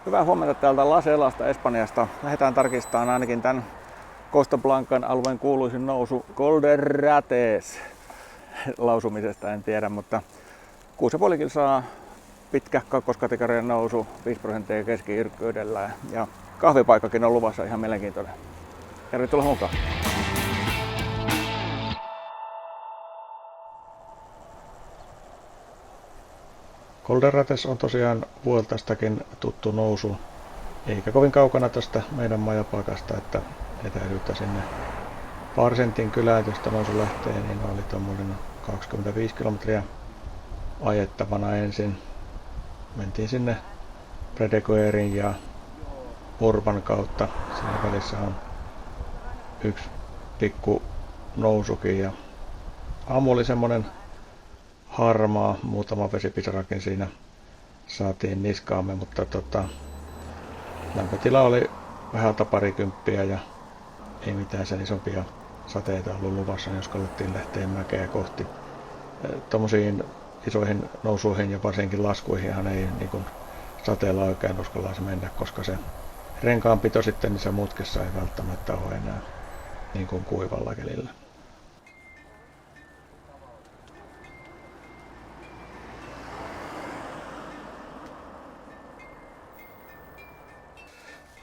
Hyvää huomenta täältä La Selasta Espanjasta. Lähdetään tarkistamaan ainakin tämän Costa Blancan alueen kuuluisin nousu Colderrates lausumisesta en tiedä, mutta 6,5 kilsaa pitkä kakkoskategorian nousu, 5% keski-irkkyydellä ja kahvipaikkakin on luvassa ihan mielenkiintoinen. Tervetuloa mukaan! Colderrates on tosiaan Vueltastakin tuttu nousu, eikä kovin kaukana tästä meidän majapaikasta, että etäisyyttä sinne Parsentin kylään, josta nousu lähtee, niin oli tuommoinen 25 kilometriä ajettavana ensin. Mentiin sinne Predeguerin ja Urban kautta. Siinä välissä on yksi pikku nousukin ja aamu oli semmoinen harmaa, muutama vesipisarakin siinä saatiin niskaamme, mutta lämpötila oli vähän parikymppiä ja ei mitään sen isompia sateita ollut luvassa, niin uskallettiin lähteä mäkeä kohti. Tuommoisiin isoihin nousuihin ja varsinkin laskuihinhan ei niin kuin sateella oikein uskallaisi mennä, koska se renkaanpito sitten niissä mutkissa ei välttämättä ole enää niin kuin kuivalla kelillä.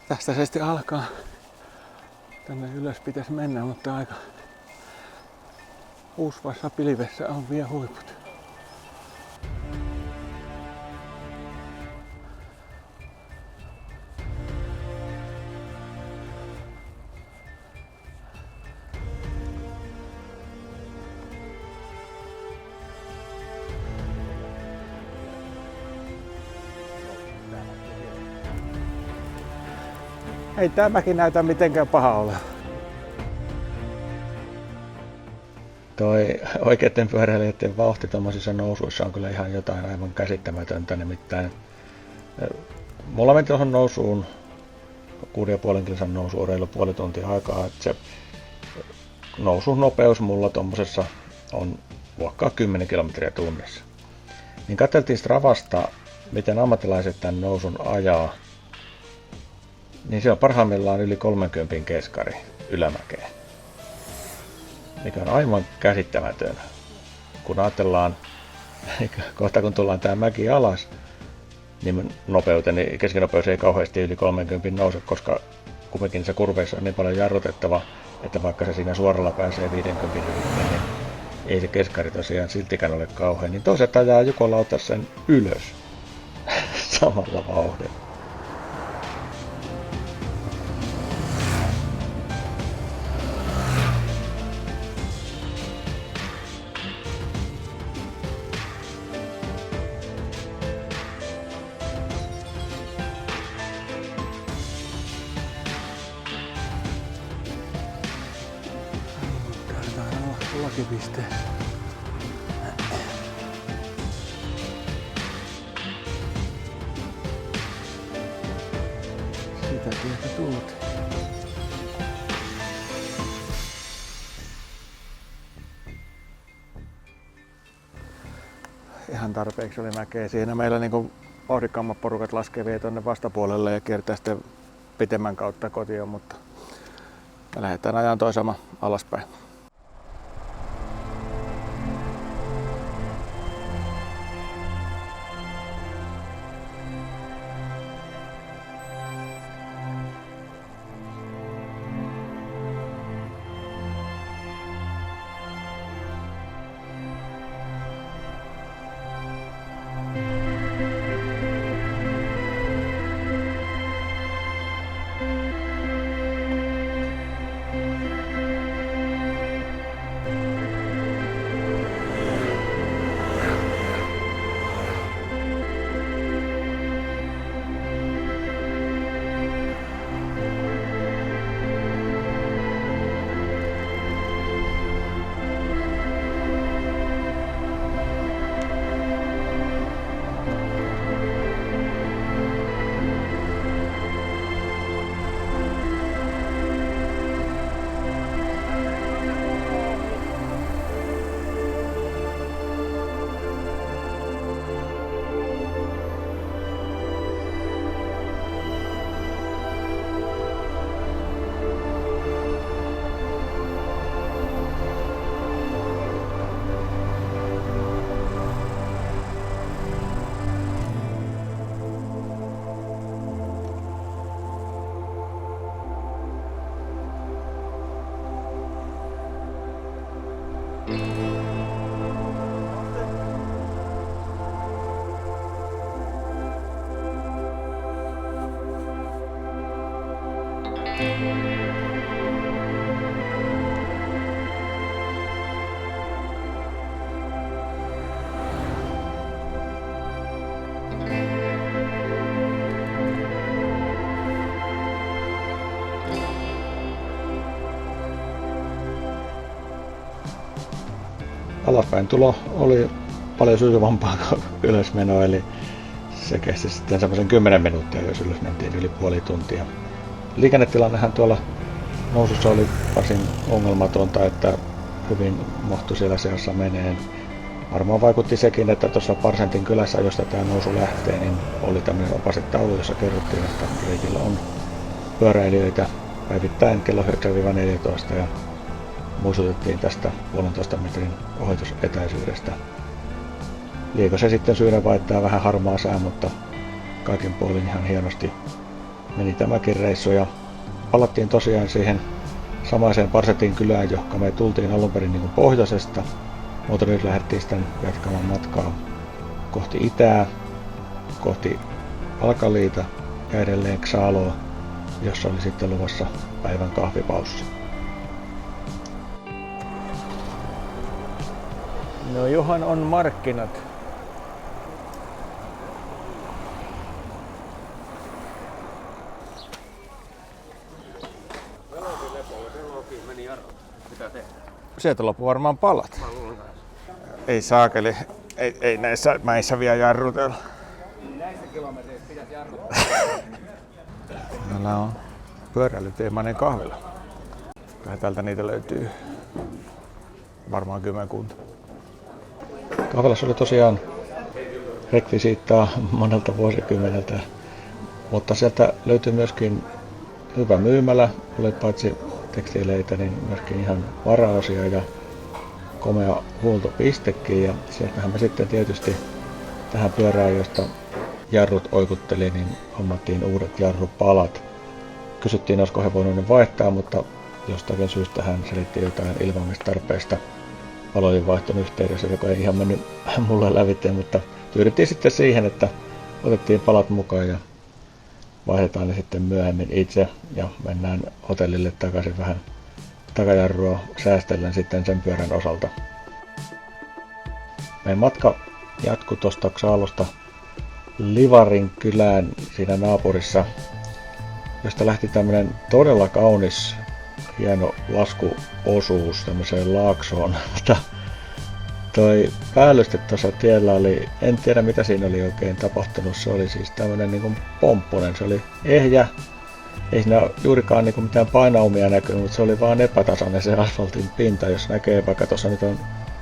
Tästä se sitten alkaa. Tänne ylös pitäisi mennä, mutta aika usvassa pilvessä on vielä huiput. Ei tämäkin näytä mitenkään paha ole. Toi oikeiden pyöräilijöiden vauhti tuommoisissa nousuissa on kyllä ihan jotain aivan käsittämätöntä, nimittäin mulla meni tuohon nousuun 6,5 kilsan nousu reilu puoli tuntia aikaa, että se nousun nopeus mulla tuommoisessa on luokkaa 10 kilometriä tunnissa. Niin katseltiin Stravasta, miten ammattilaiset tämän nousun ajaa, niin se on parhaimmillaan yli 30 keskari ylämäkeen, mikä on aivan käsittämätön. Kun ajatellaan, kohta kun tullaan tämä mäki alas, niin keskinopeus ei kauheasti yli 30 nouse, koska kumminkin se kurveissa on niin paljon jarrutettava, että vaikka se siinä suoralla pääsee 50 ylittäin, niin ei se keskari tosiaan siltikään ole kauhean. Niin toiset ajaa jukolauta sen ylös samalla vauhdilla. Lakipisteessä. Sitä tietä tullut. Ihan tarpeeksi oli mäkeä. Siinä meillä niinku vauhdikkaammat porukat laskee vielä tuonne vastapuolelle ja kiertää sitten pitemmän kautta kotiin, mutta me lähdetään ajan toi sama alaspäin. Alaspäin tulo oli paljon sujuvampaa kuin ylösmeno, eli se kesti sitten semmoisen 10 minuuttia, jos ylös mentiin yli puoli tuntia. Liikennetilannehan tuolla nousussa oli varsin ongelmatonta, että hyvin mahtui siellä seassa meneen. Varmaan vaikutti sekin, että tuossa Parsentin kylässä, josta tämä nousu lähtee, niin oli tämmöinen opasetaulu, jossa kerrottiin, että reitillä on pyöräilijöitä päivittäin kello 9-14 ja muistutettiin tästä 1,5 metrin ohitusetäisyydestä. Liekö se sitten syynä vai tämä vähän harmaa sää, mutta kaikin puolin ihan hienosti meni tämäkin reissu ja palattiin tosiaan siihen samaiseen Parsentin kylään, johon me tultiin alun perin niin kuin pohjoisesta, mutta nyt lähdettiin sitten jatkamaan matkaa kohti itää, kohti Alkaliita ja edelleen Xaloa, jossa oli sitten luvassa päivän kahvipaussi. No Johan on markkinat. Sieltä loppu varmaan palat. Ei saakeli. Ei näissä mäissä vielä jarrutella. Näissä kilometreissä pitäisi jarruttaa. Täällä on pyöräilyteemainen kahvila. Täältä niitä löytyy varmaan 10 kunta. Kahvilassa oli tosiaan rekvisiittaa monelta vuosikymmeneltä, mutta sieltä löytyi myöskin hyvä myymälä, oli paitsi tekstiileitä, niin myöskin ihan varaosia ja komea huoltopistekin. Ja sieltähän me sitten tietysti tähän pyörään, josta jarrut oikutteli, niin hommattiin uudet jarrupalat. Kysyttiin, olisiko he voinut ne vaihtaa, mutta jostakin syystä hän selitti jotain ilmaamistarpeesta palojen vaihton yhteydessä, joka ei ihan mennyt mulle lävitse, mutta tyydyttiin sitten siihen, että otettiin palat mukaan ja vaihdetaan ne sitten myöhemmin itse ja mennään hotellille takaisin vähän takajarrua säästellen sitten sen pyörän osalta. Meidän matka jatkui tuosta Xalosta Livarin kylään siinä naapurissa, josta lähti tämmönen todella kaunis hieno laskuosuus tämmöiseen laaksoon, mutta toi päällyste tuossa tiellä oli, en tiedä mitä siinä oli oikein tapahtunut, se oli siis tämmönen niinku pompponen, se oli ehjä, ei siinä juurikaan niinku mitään painaumia näkynyt, mutta se oli vaan epätasainen se asfaltin pinta, jos näkee, vaikka tuossa nyt on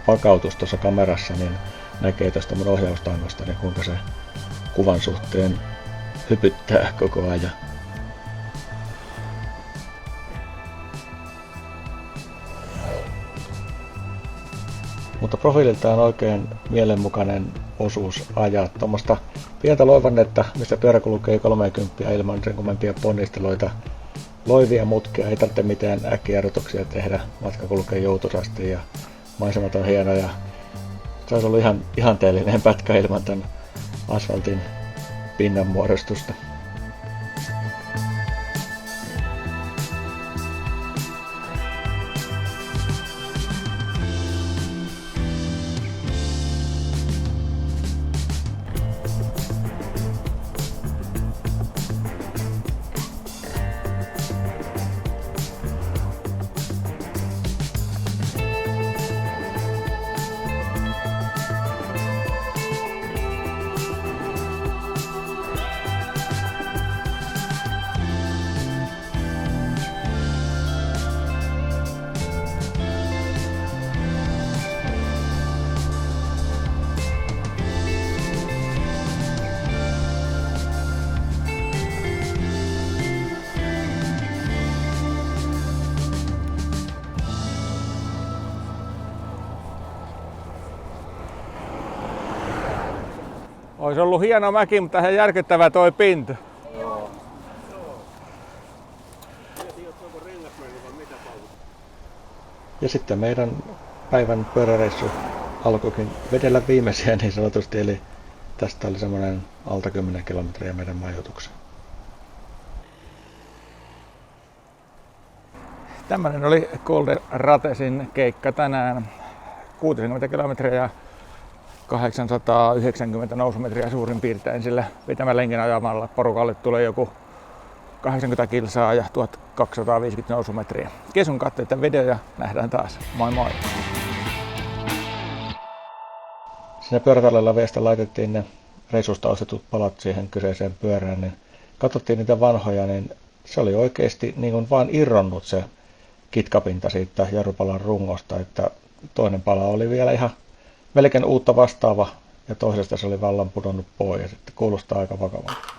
vakautus tuossa kamerassa, niin näkee tuosta mun ohjaustangosta, niin kuinka se kuvan suhteen hypyttää koko ajan. Mutta profiililtaan oikein mielenmukainen osuus ajaa tuommoista pientä loivannetta, mistä pyörä kulkee 30 ilman sen kummempia ponnisteluita. Loivia mutkia, ei tarvitse mitään äkkijarrutuksia tehdä, matka kulkee joutuisasti ja maisemat on hienoja. Se olisi ollut ihan ihanteellinen pätkä ilman tämän asfaltin pinnan muodostusta. Olisi ollut hieno mäki, mutta ihan järkyttävä toi pinta. Ja sitten meidän päivän pyöräreissu alkoikin vedellä viimeisiä niin sanotusti, eli tästä oli semmoinen alta 10 kilometriä meidän majoitukseen. Tämmöinen oli Calder Ratesin keikka tänään. 60 kilometriä ja 890 nousumetriä suurin piirtein, sillä pitämänlenkin ajamalla porukalle tulee joku 80 kilsaa ja 1250 nousumetriä. Kesun katsotaan video ja nähdään taas. Moi moi! Siinä pyörätallella viestä laitettiin ne reisusta ostetut palat siihen kyseiseen pyörään, niin katsottiin niitä vanhoja, niin se oli oikeasti niin kuin vaan irronnut se kitkapinta siitä jarrupalan rungosta, että toinen pala oli vielä ihan melkein uutta vastaava ja toisesta se oli vallan pudonnut pois, että kuulostaa aika vakavalta.